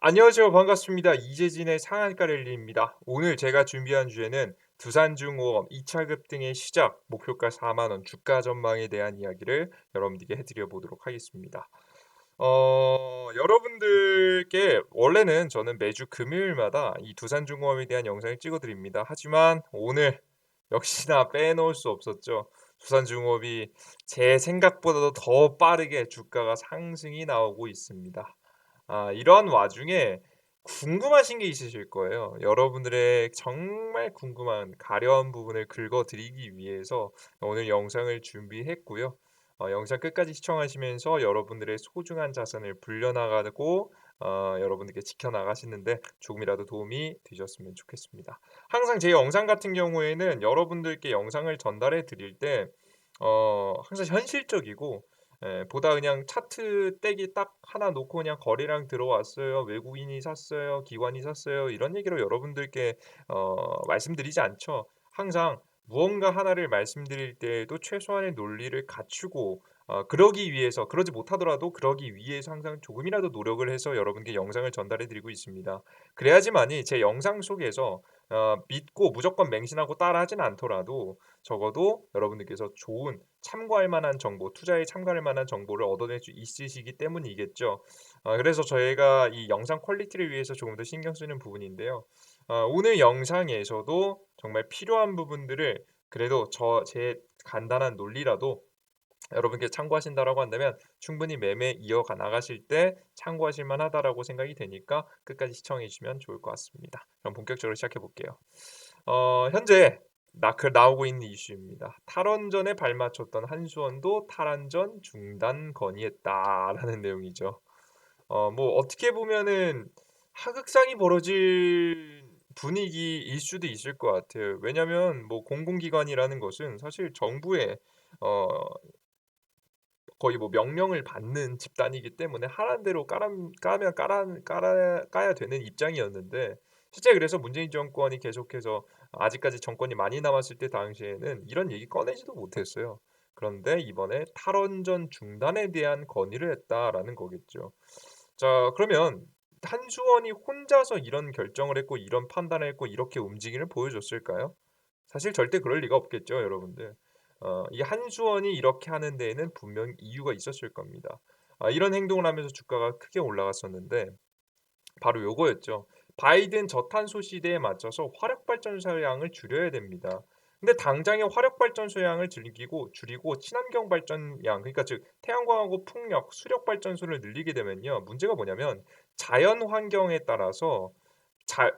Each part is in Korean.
안녕하세요. 반갑습니다. 이재진의 상한가 랠리입니다. 오늘 제가 준비한 주제는 두산중공업 2차 급등의 시작, 목표가 4만 원, 주가 전망에 대한 이야기를 여러분들께 해드려 보도록 하겠습니다. 여러분들께 원래는 저는 매주 금요일마다 이 두산중공업에 대한 영상을 찍어 드립니다. 하지만 오늘 역시나 빼놓을 수 없었죠. 두산중공업이 제 생각보다도 더 빠르게 주가가 상승이 나오고 있습니다. 이런 와중에 궁금하신 게 있으실 거예요. 여러분들의 정말 궁금한 가려운 부분을 긁어 드리기 위해서 오늘 영상을 준비했고요. 영상 끝까지 시청하시면서 여러분들의 소중한 자산을 불려나가고 여러분들께 지켜나가시는데 조금이라도 도움이 되셨으면 좋겠습니다. 항상 제 영상 같은 경우에는 여러분들께 영상을 전달해 드릴 때 항상 현실적이고 보다 그냥 차트 떼기 딱 하나 놓고 그냥 거래량 들어왔어요. 외국인이 샀어요. 기관이 샀어요. 이런 얘기로 여러분들께 말씀드리지 않죠. 항상 무언가 하나를 말씀드릴 때에도 최소한의 논리를 갖추고 그러기 위해서 그러지 못하더라도 그러기 위해서 항상 조금이라도 노력을 해서 여러분께 영상을 전달해 드리고 있습니다. 그래야지만이 제 영상 속에서 믿고 무조건 맹신하고 따라하진 않더라도 적어도 여러분들께서 좋은 참고할 만한 정보, 투자에 참고할 만한 정보를 얻어낼 수 있으시기 때문이겠죠. 그래서 저희가 이 영상 퀄리티를 위해서 조금 더 신경 쓰는 부분인데요. 오늘 영상에서도 정말 필요한 부분들을 그래도 제 간단한 논리라도 여러분께 참고하신다라고 한다면 충분히 매매 이어가 나가실 때 참고하실 만하다라고 생각이 되니까 끝까지 시청해 주시면 좋을 것 같습니다. 그럼 본격적으로 시작해 볼게요. 현재 나오고 있는 이슈입니다. 탈원전에 발맞췄던 한수원도 탈원전 중단 건의했다라는 내용이죠. 뭐 어떻게 보면은 하극상이 벌어질 분위기일 수도 있을 것 같아요. 왜냐면 뭐 공공기관이라는 것은 사실 정부의 어 거의 뭐 명령을 받는 집단이기 때문에 하라는 대로 까면 까야 되는 입장이었는데 실제 그래서 문재인 정권이 계속해서 아직까지 정권이 많이 남았을 때 당시에는 이런 얘기 꺼내지도 못했어요. 그런데 이번에 탈원전 중단에 대한 건의를 했다라는 거겠죠. 자, 그러면 한수원이 혼자서 이런 결정을 했고 이런 판단을 했고 이렇게 움직임을 보여줬을까요? 사실 절대 그럴 리가 없겠죠, 여러분들. 이 한수원이 이렇게 하는 데에는 분명히 이유가 있었을 겁니다. 이런 행동을 하면서 주가가 크게 올라갔었는데 바로 요거였죠. 바이든 저탄소 시대에 맞춰서 화력 발전소 양을 줄여야 됩니다. 근데 당장의 화력 발전소 양을 줄이고 친환경 발전량 그러니까 즉 태양광하고 풍력, 수력 발전소를 늘리게 되면요. 문제가 뭐냐면 자연 환경에 따라서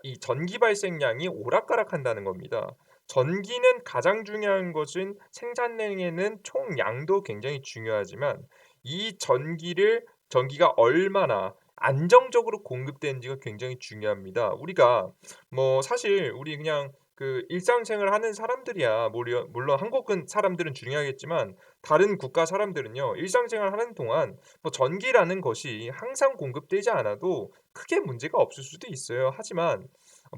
이 전기 발생량이 오락가락한다는 겁니다. 전기는 가장 중요한 것은 생산량에는 총 양도 굉장히 중요하지만 이 전기가 얼마나 안정적으로 공급되는지가 굉장히 중요합니다. 우리가 뭐 사실 우리 그냥 그 일상생활 하는 사람들이야 물론 한국은 사람들은 중요하겠지만 다른 국가 사람들은요. 일상생활 하는 동안 뭐 전기라는 것이 항상 공급되지 않아도 크게 문제가 없을 수도 있어요. 하지만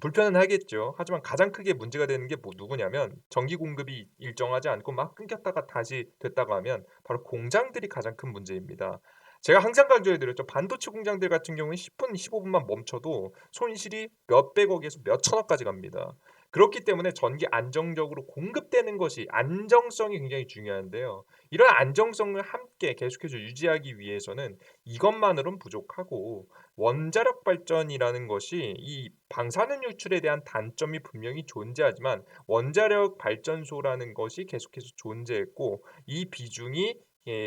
불편은 하겠죠. 하지만 가장 크게 문제가 되는 게 뭐 누구냐면 전기 공급이 일정하지 않고 막 끊겼다가 다시 됐다가 하면 바로 공장들이 가장 큰 문제입니다. 제가 항상 강조해 드렸죠. 반도체 공장들 같은 경우는 10분, 15분만 멈춰도 손실이 몇백억에서 몇천억까지 갑니다. 그렇기 때문에 전기 안정적으로 공급되는 것이 안정성이 굉장히 중요한데요. 이런 안정성을 함께 계속해서 유지하기 위해서는 이것만으로는 부족하고 원자력 발전이라는 것이 이 방사능 유출에 대한 단점이 분명히 존재하지만 원자력 발전소라는 것이 계속해서 존재했고 이 비중이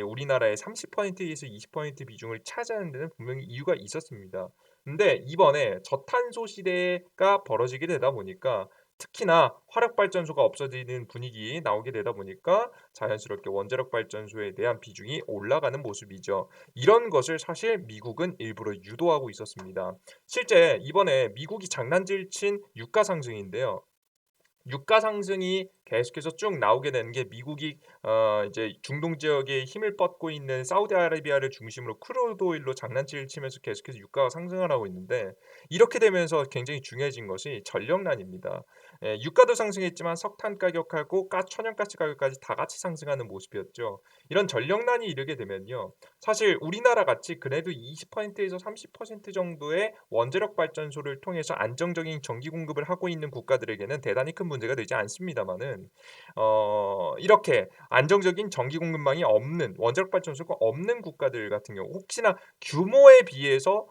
우리나라의 30%에서 20% 비중을 차지하는 데는 분명히 이유가 있었습니다. 근데 이번에 저탄소 시대가 벌어지게 되다 보니까 특히나 화력 발전소가 없어지는 분위기 나오게 되다 보니까 자연스럽게 원자력 발전소에 대한 비중이 올라가는 모습이죠. 이런 것을 사실 미국은 일부러 유도하고 있었습니다. 실제 이번에 미국이 장난질 친 유가 상승인데요. 유가 상승이 계속해서 쭉 나오게 되는 게 미국이 이제 중동 지역에 힘을 뻗고 있는 사우디아라비아를 중심으로 크루드 오일로 장난질을 치면서 계속해서 유가가 상승을 하고 있는데 이렇게 되면서 굉장히 중요해진 것이 전력난입니다. 예, 유가도 상승했지만 석탄 가격하고 천연가스 가격까지 다 같이 상승하는 모습이었죠. 이런 전력난이 이르게 되면요. 사실 우리나라 같이 그래도 20%에서 30% 정도의 원자력 발전소를 통해서 안정적인 전기 공급을 하고 있는 국가들에게는 대단히 큰 문제가 되지 않습니다마는 이렇게 안정적인 전기 공급망이 없는 원자력 발전소가 없는 국가들 같은 경우 혹시나 규모에 비해서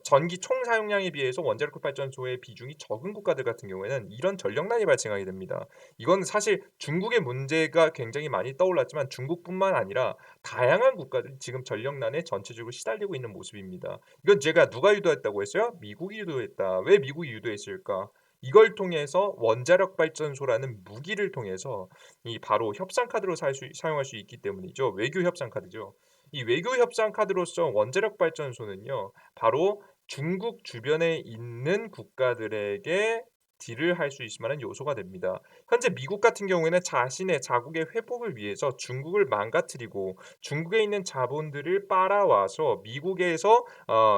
전기 총 사용량에 비해서 원자력 발전소의 비중이 적은 국가들 같은 경우에는 이런 전력난이 발생하게 됩니다. 이건 사실 중국의 문제가 굉장히 많이 떠올랐지만 중국뿐만 아니라 다양한 국가들이 지금 전력난에 전체적으로 시달리고 있는 모습입니다. 이건 제가 누가 유도했다고 했어요? 미국이 유도했다. 왜 미국이 유도했을까? 이걸 통해서 원자력 발전소라는 무기를 통해서 이 바로 협상 카드로 사용할 수 있기 때문이죠. 외교 협상 카드죠. 이 외교 협상 카드로서 원자력 발전소는요. 바로 중국 주변에 있는 국가들에게 딜을 할 수 있을 만한 요소가 됩니다. 현재 미국 같은 경우에는 자신의 자국의 회복을 위해서 중국을 망가뜨리고 중국에 있는 자본들을 빨아와서 미국에서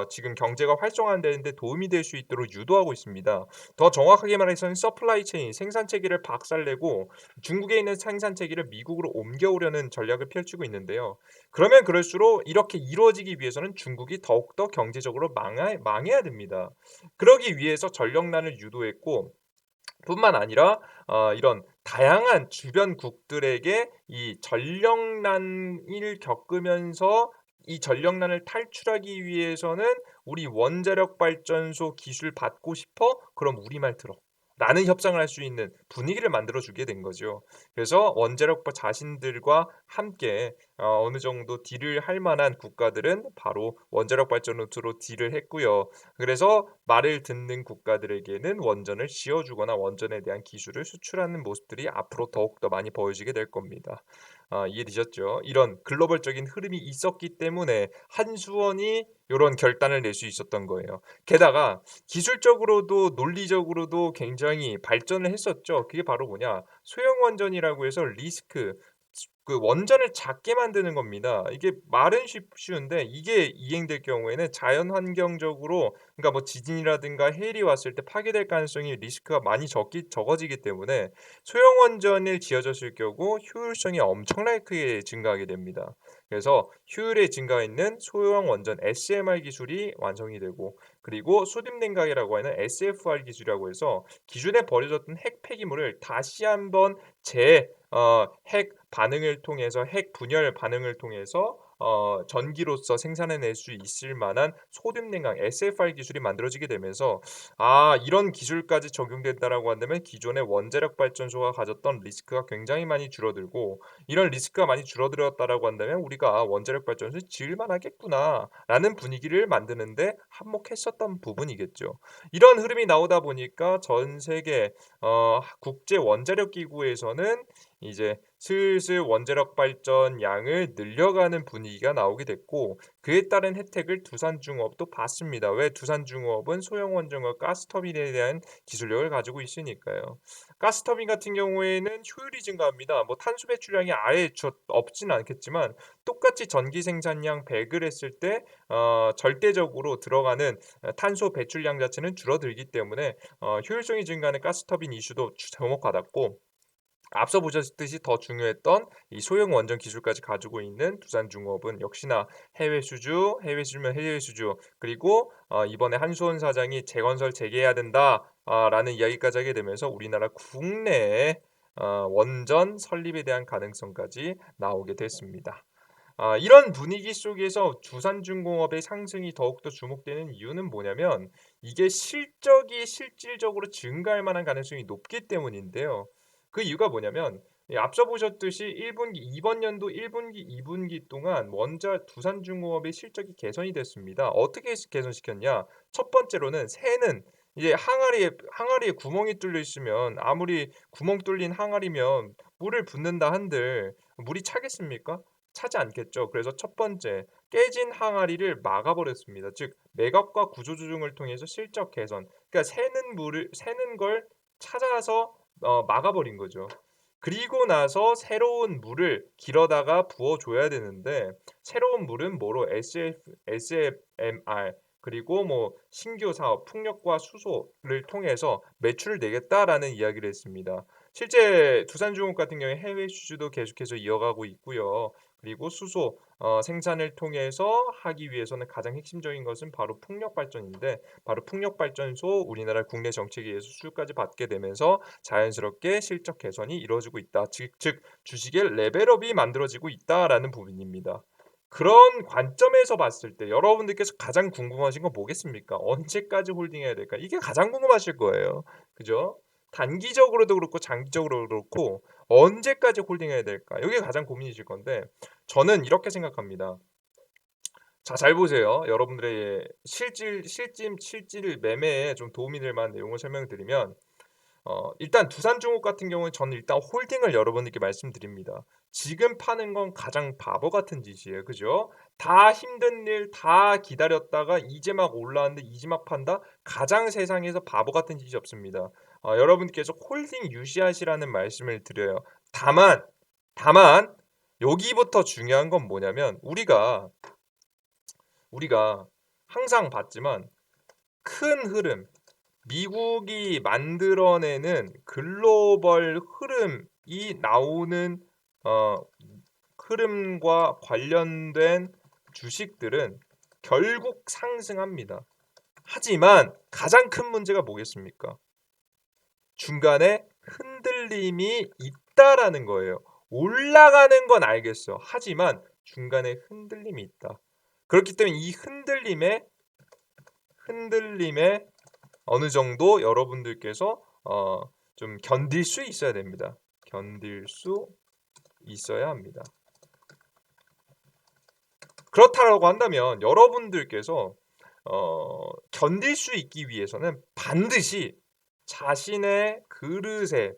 지금 경제가 활성화되는 데 도움이 될 수 있도록 유도하고 있습니다. 더 정확하게 말해서는 서플라이 체인 생산 체계를 박살내고 중국에 있는 생산 체계를 미국으로 옮겨오려는 전략을 펼치고 있는데요. 그러면 그럴수록 이렇게 이루어지기 위해서는 중국이 더욱더 경제적으로 망해야 됩니다. 그러기 위해서 전력난을 유도했고 뿐만 아니라 이런 다양한 주변국들에게 이 전력난을 겪으면서 이 전력난을 탈출하기 위해서는 "우리 원자력 발전소 기술 받고 싶어? 그럼 우리 말 들어." 라는 협상을 할 수 있는 분위기를 만들어 주게 된 거죠. 그래서 원자력과 자신들과 함께 어느 정도 딜을 할 만한 국가들은 바로 원자력 발전소로 딜을 했고요. 그래서 말을 듣는 국가들에게는 원전을 지어 주거나 원전에 대한 기술을 수출하는 모습들이 앞으로 더욱더 많이 보여지게 될 겁니다. 이해되셨죠? 이런 글로벌적인 흐름이 있었기 때문에 한수원이 요런 결단을 낼 수 있었던 거예요. 게다가 기술적으로도 논리적으로도 굉장히 발전을 했었죠. 그게 바로 뭐냐? 소형 원전이라고 해서 그 원전을 작게 만드는 겁니다. 이게 말은 쉬운데 이게 이행될 경우에는 자연 환경적으로 그러니까 뭐 지진이라든가 해일이 왔을 때 파괴될 가능성이 리스크가 많이 적어지기 때문에 소형 원전을 지어졌을 경우 효율성이 엄청나게 증가하게 됩니다. 그래서 효율의 증가 있는 소형 원전 SMR 기술이 완성이 되고 그리고 수립냉각이라고 하는 SFR 기술이라고 해서 기존에 버려졌던 핵 폐기물을 다시 한번 핵 반응을 통해서 핵 분열 반응을 통해서 전기로서 생산해낼 수 있을 만한 소듐냉각 SFR 기술이 만들어지게 되면서 '이런 기술까지 적용된다.'라고 한다면 기존의 원자력 발전소가 가졌던 리스크가 굉장히 많이 줄어들고 '이런 리스크가 많이 줄어들었다.'라고 한다면 '우리가 원자력 발전소를 지을 만하겠구나.'라는 분위기를 만드는 데 한몫했었던 부분이겠죠. 이런 흐름이 나오다 보니까 전 세계 국제 원자력 기구에서는 이제 슬슬 원자력 발전량을 늘려가는 분위기가 나오게 됐고 그에 따른 혜택을 두산중업도 받습니다. 왜? 두산중업은 소형 원전과 가스터빈에 대한 기술력을 가지고 있으니까요. 가스터빈 같은 경우에는 효율이 증가합니다. 뭐 탄소 배출량이 아예 없진 않겠지만 똑같이 전기 생산량 100을 했을 때 절대적으로 들어가는 탄소 배출량 자체는 줄어들기 때문에 효율성이 증가하는 가스터빈 이슈도 주목받았고 앞서 보셨듯이 더 중요했던 이 소형 원전 기술까지 가지고 있는 두산중업은 역시나 해외 수주면 해외 수주 그리고 이번에 한수원 사장이 "재건설 재개해야 된다." 라는 이야기까지 하게 되면서 우리나라 국내에 원전 설립에 대한 가능성까지 나오게 됐습니다. 이런 분위기 속에서 두산중공업의 상승이 더욱더 주목되는 이유는 뭐냐면 이게 실적이 실질적으로 증가할 만한 가능성이 높기 때문인데요. 그 이유가 뭐냐면 앞서 보셨듯이 1 분기 이번 연도 1 분기, 2 분기 동안 두산중공업의 실적이 개선이 됐습니다. 어떻게 개선시켰냐? 첫 번째로는 새는 이제 항아리에 구멍이 뚫려 있으면 아무리 구멍 뚫린 항아리면 물을 붓는다 한들 물이 차겠습니까? 차지 않겠죠. 그래서 첫 번째 깨진 항아리를 막아 버렸습니다. 즉 매각과 구조조정을 통해서 실적 개선. 그러니까 새는 걸 찾아서 막아 버린 거죠. 그리고 나서 새로운 물을 길어다가 부어 줘야 되는데 새로운 물은 뭐로 SFMR 그리고 뭐 신규 사업 풍력과 수소를 통해서 매출을 내겠다라는 이야기를 했습니다. 실제 두산중업 같은 경우에 해외 수주도 계속해서 이어가고 있고요. 그리고 수소 생산을 통해서 하기 위해서는 가장 핵심적인 것은 바로 풍력 발전인데 바로 풍력 발전소 우리나라 국내 정책에 의해서 수주까지 받게 되면서 자연스럽게 실적 개선이 이루어지고 있다. 즉 주식의 레벨업이 만들어지고 있다라는 부분입니다. 그런 관점에서 봤을 때 여러분들께서 가장 궁금하신 건 뭐겠습니까? 언제까지 홀딩해야 될까? 이게 가장 궁금하실 거예요. 그죠? 단기적으로도 그렇고 장기적으로도 그렇고 언제까지 홀딩해야 될까? 이게 가장 고민이실 건데 저는 이렇게 생각합니다. 자, 잘 보세요. 여러분들의 실질 매매에 좀 도움이 될 만한 내용을 설명드리면 일단 두산중업 같은 경우는 저는 일단 홀딩을 여러분들께 말씀드립니다. 지금 파는 건 가장 바보 같은 짓이에요. 그죠? 다 힘든 일 다 기다렸다가 이제 막 올라왔는데 이제 막 판다? 가장 세상에서 바보 같은 짓이 없습니다. 여러분께서 홀딩 유지하시라는 말씀을 드려요. 다만 여기부터 중요한 건 뭐냐면 우리가 항상 봤지만 큰 흐름 미국이 만들어내는 글로벌 흐름이 나오는 어 흐름과 관련된 주식들은 결국 상승합니다. 하지만 가장 큰 문제가 뭐겠습니까? 중간에 흔들림이 있다라는 거예요. 올라가는 건 알겠어. 하지만 중간에 흔들림이 있다. 그렇기 때문에 이 흔들림에 어느 정도 여러분들께서 좀 견딜 수 있어야 됩니다. 견딜 수 있어야 합니다. 그렇다라고 한다면 여러분들께서 견딜 수 있기 위해서는 반드시 자신의 그릇에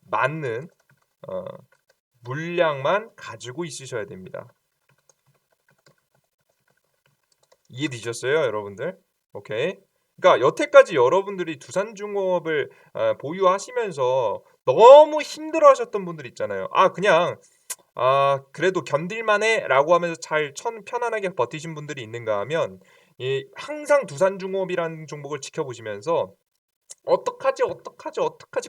맞는 어, 물량만 가지고 있으셔야 됩니다. 이해되셨어요, 여러분들? 오케이. 그러니까 여태까지 여러분들이 두산중업을 보유하시면서 너무 힘들어하셨던 분들 있잖아요. 그냥 그래도 견딜만해라고 하면서 잘 편안하게 버티신 분들이 있는가 하면 항상 두산중업이라는 종목을 지켜보시면서 어떡하지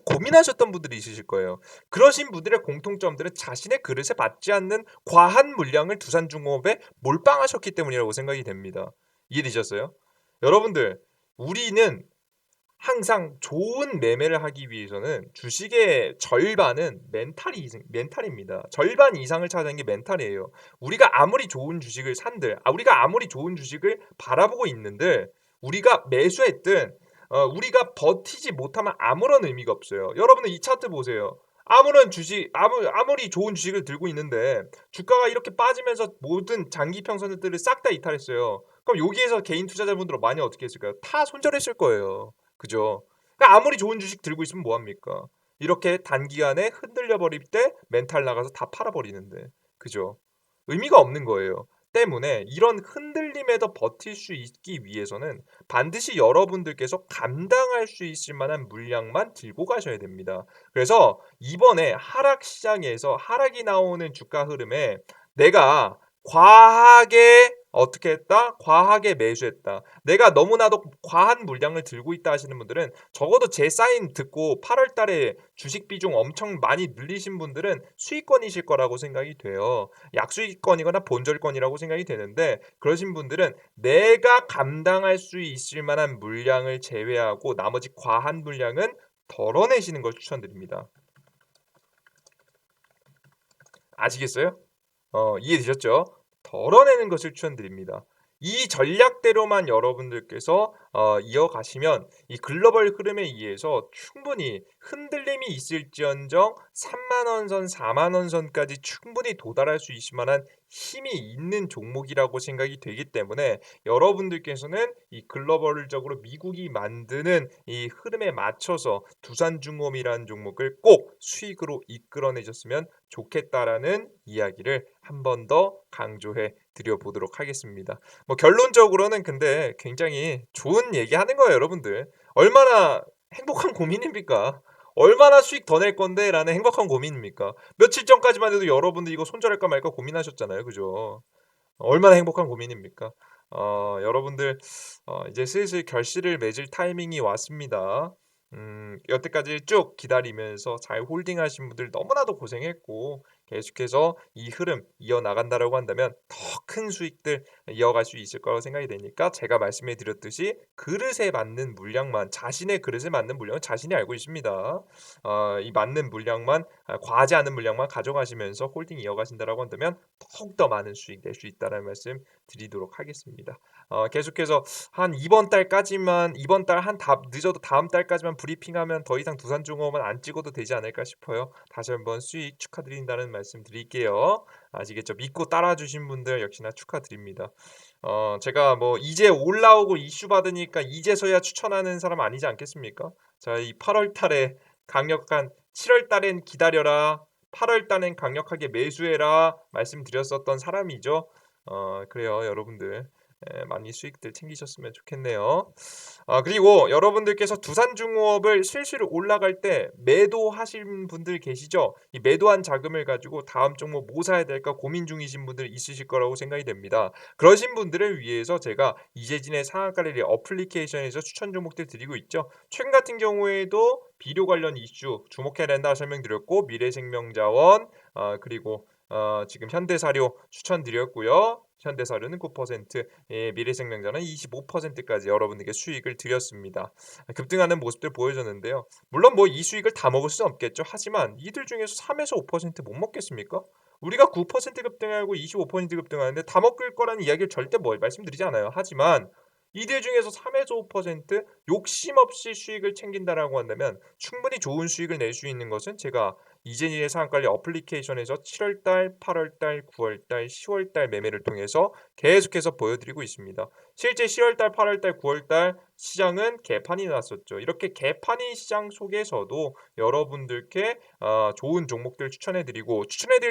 고민하셨던 분들이 있으실 거예요. 그러신 분들의 공통점들은 자신의 그릇에 맞지 않는 과한 물량을 두산중업에 몰빵하셨기 때문이라고 생각이 됩니다. 이해되셨어요? 여러분들 우리는 항상 좋은 매매를 하기 위해서는 주식의 절반은 멘탈입니다. 절반 이상을 차지하는 게 멘탈이에요. 우리가 아무리 좋은 주식을 우리가 아무리 좋은 주식을 바라보고 있는데 우리가 매수했든 우리가 버티지 못하면 아무런 의미가 없어요. 여러분들 이 차트 보세요. 아무리 좋은 주식을 들고 있는데 주가가 이렇게 빠지면서 모든 장기 평선들을 싹 다 이탈했어요. 그럼 여기에서 개인 투자자분들은 많이 어떻게 했을까요? 다 손절했을 거예요. 그죠? 그러니까 아무리 좋은 주식 들고 있으면 뭐 합니까? 이렇게 단기간에 흔들려 버릴 때 멘탈 나가서 다 팔아 버리는데. 그죠? 의미가 없는 거예요. 때문에 이런 흔들림에도 버틸 수 있기 위해서는 반드시 여러분들께서 감당할 수 있을 만한 물량만 들고 가셔야 됩니다. 그래서 이번에 하락 시장에서 하락이 나오는 주가 흐름에 내가 과하게 어떻게 했다? 과하게 매수했다. 내가 너무나도 과한 물량을 들고 있다 하시는 분들은 적어도 제 사인 듣고 8월 달에 주식 비중 엄청 많이 늘리신 분들은 수익권이실 거라고 생각이 돼요. 약수익권이거나 본절권이라고 생각이 되는데 그러신 분들은 내가 감당할 수 있을 만한 물량을 제외하고 나머지 과한 물량은 덜어내시는 걸 추천드립니다. 아시겠어요? 이해되셨죠? 덜어내는 것을 추천드립니다. 이 전략대로만 여러분들께서 이어가시면 이 글로벌 흐름에 의해서 충분히 흔들림이 있을지언정 3만 원 선, 4만 원 선까지 충분히 도달할 수 있을 만한 힘이 있는 종목이라고 생각이 되기 때문에 여러분들께서는 이 글로벌적으로 미국이 만드는 이 흐름에 맞춰서 두산중업이라는 종목을 꼭 수익으로 이끌어내셨으면 좋겠다라는 이야기를 한 번 더 강조해 드려 보도록 하겠습니다. 뭐 결론적으로는 근데 굉장히 좋은 얘기하는 거예요, 여러분들. 얼마나 행복한 고민입니까? 얼마나 수익 더 낼 건데?'라는 행복한 고민입니까? 며칠 전까지만 해도 여러분들 이거 손절할까 말까 고민하셨잖아요. 그죠? 얼마나 행복한 고민입니까? 여러분들 이제 슬슬 결실을 맺을 타이밍이 왔습니다. 여태까지 쭉 기다리면서 잘 홀딩하신 분들 너무나도 고생했고 계속해서 이 흐름 이어나간다라고 한다면 더 큰 수익들 이어갈 수 있을 거라고 생각이 되니까 제가 말씀해 드렸듯이 그릇에 맞는 물량만 자신의 그릇에 맞는 물량은 자신이 알고 있습니다. 이 맞는 물량만 과하지 않은 물량만 가져가시면서 홀딩 이어가신다라고 한다면 더욱더 많은 수익 낼 수 있다라는 말씀 드리도록 하겠습니다. 계속해서 한 이번 달 한 늦어도 다음 달까지만 브리핑하면 더 이상 두산중공업은 안 찍어도 되지 않을까 싶어요. 다시 한번 수익 축하드린다는 말씀 드릴게요. 아시겠죠? 믿고 따라 주신 분들 역시나 축하드립니다. 제가 뭐 이제 올라오고 이슈 받으니까 이제서야 추천하는 사람 아니지 않겠습니까? 자, 이 8월 달에 강력한 7월 달엔 기다려라. 8월 달엔 강력하게 매수해라 말씀드렸었던 사람이죠. 그래요. 여러분들 많이 수익들 챙기셨으면 좋겠네요. 그리고 여러분들께서 두산중공업을 슬슬 올라갈 때 매도하신 분들 계시죠? 이 매도한 자금을 가지고 다음 종목 뭐 사야 될까 고민 중이신 분들 있으실 거라고 생각이 됩니다. 그러신 분들을 위해서 제가 이재진의 상한가 랠리 어플리케이션에서 추천 종목들 드리고 있죠. 최근 같은 경우에도 비료 관련 이슈 주목해야 된다 설명드렸고 미래생명자원 그리고 지금 현대사료 추천드렸고요. 현대사료는 9%, 예, 미래생명자는 25%까지 여러분에게 수익을 드렸습니다. 급등하는 모습들 보여줬는데요. 물론 뭐 이 수익을 다 먹을 수는 없겠죠. 하지만 이들 중에서 3에서 5%못 먹겠습니까? 우리가 9% 급등하고 25% 급등하는데 다 먹을 거라는 이야기를 절대 뭐 말씀드리지 않아요. 하지만 이들 중에서 3에서 5% 욕심 없이 수익을 챙긴다라고 한다면 충분히 좋은 수익을 낼 수 있는 것은 제가 이재니의 상한관리 어플리케이션에서 7월 달, 8월 달, 9월 달, 10월 달 매매를 통해서 계속해서 보여드리고 있습니다. 실제 10월 달, 8월 달, 9월 달 시장은 개판이 났었죠. 이렇게 개판인 시장 속에서도 여러분들께 좋은 종목들 추천해드릴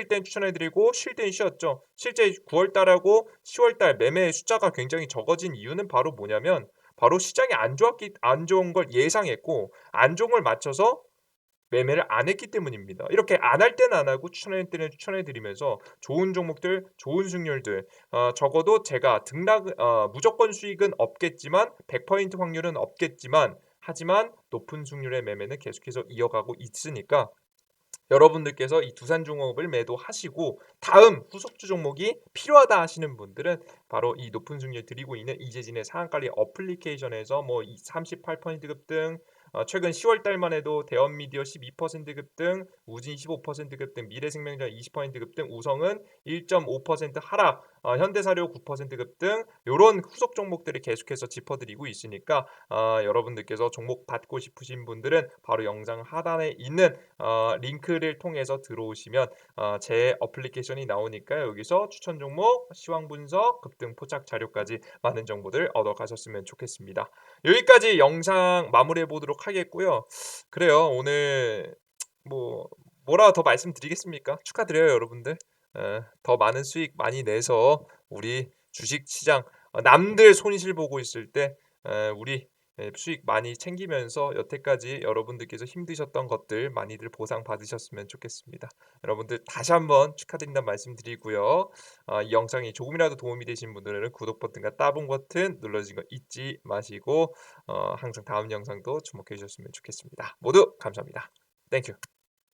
땐 추천해드리고 쉴 땐 쉬었죠. 실제 9월 달하고 10월 달 매매 숫자가 굉장히 적어진 이유는 바로 뭐냐면 바로 시장이 안 좋은 걸 예상했고 안 좋은 걸 맞춰서 매매를 안 했기 때문입니다. 이렇게 안 할 때는 안 하고 추천할 때는 추천해 드리면서 좋은 종목들, 좋은 승률들 적어도 제가 무조건 수익은 없겠지만 100% 확률은 없겠지만 하지만 높은 승률의 매매는 계속해서 이어가고 있으니까 여러분들께서 이 두산중공업을 매도하시고 다음 후속주 종목이 필요하다 하시는 분들은 바로 이 높은 승률 드리고 있는 이재진의 상한관리 어플리케이션에서 뭐 38% 급등 최근 10월 달만 해도 대원미디어 12% 급등, 우진 15% 급등, 미래생명자 20% 급등, 우성은 1.5% 하락, 현대사료 9% 급등 요런 후속 종목들을 계속해서 짚어드리고 있으니까 여러분들께서 종목 받고 싶으신 분들은 바로 영상 하단에 있는 링크를 통해서 들어오시면 제 어플리케이션이 나오니까 여기서 추천 종목, 시황 분석, 급등 포착 자료까지 많은 정보들 얻어가셨으면 좋겠습니다. 여기까지 영상 마무리해 보도록 하겠고요. 그래요. 오늘 뭐 뭐라 더 말씀드리겠습니까? 축하드려요, 여러분들. 더 많은 수익 많이 내서 우리 주식 시장 남들 손실 보고 있을 때 우리 수익 많이 챙기면서 여태까지 여러분들께서 힘드셨던 것들 많이들 보상받으셨으면 좋겠습니다. 여러분들 다시 한번 축하드린다는 말씀드리고요. 이 영상이 조금이라도 도움이 되신 분들은 구독 버튼과 따봉 버튼 눌러주신 거 잊지 마시고 항상 다음 영상도 주목해 주셨으면 좋겠습니다. 모두 감사합니다. 땡큐.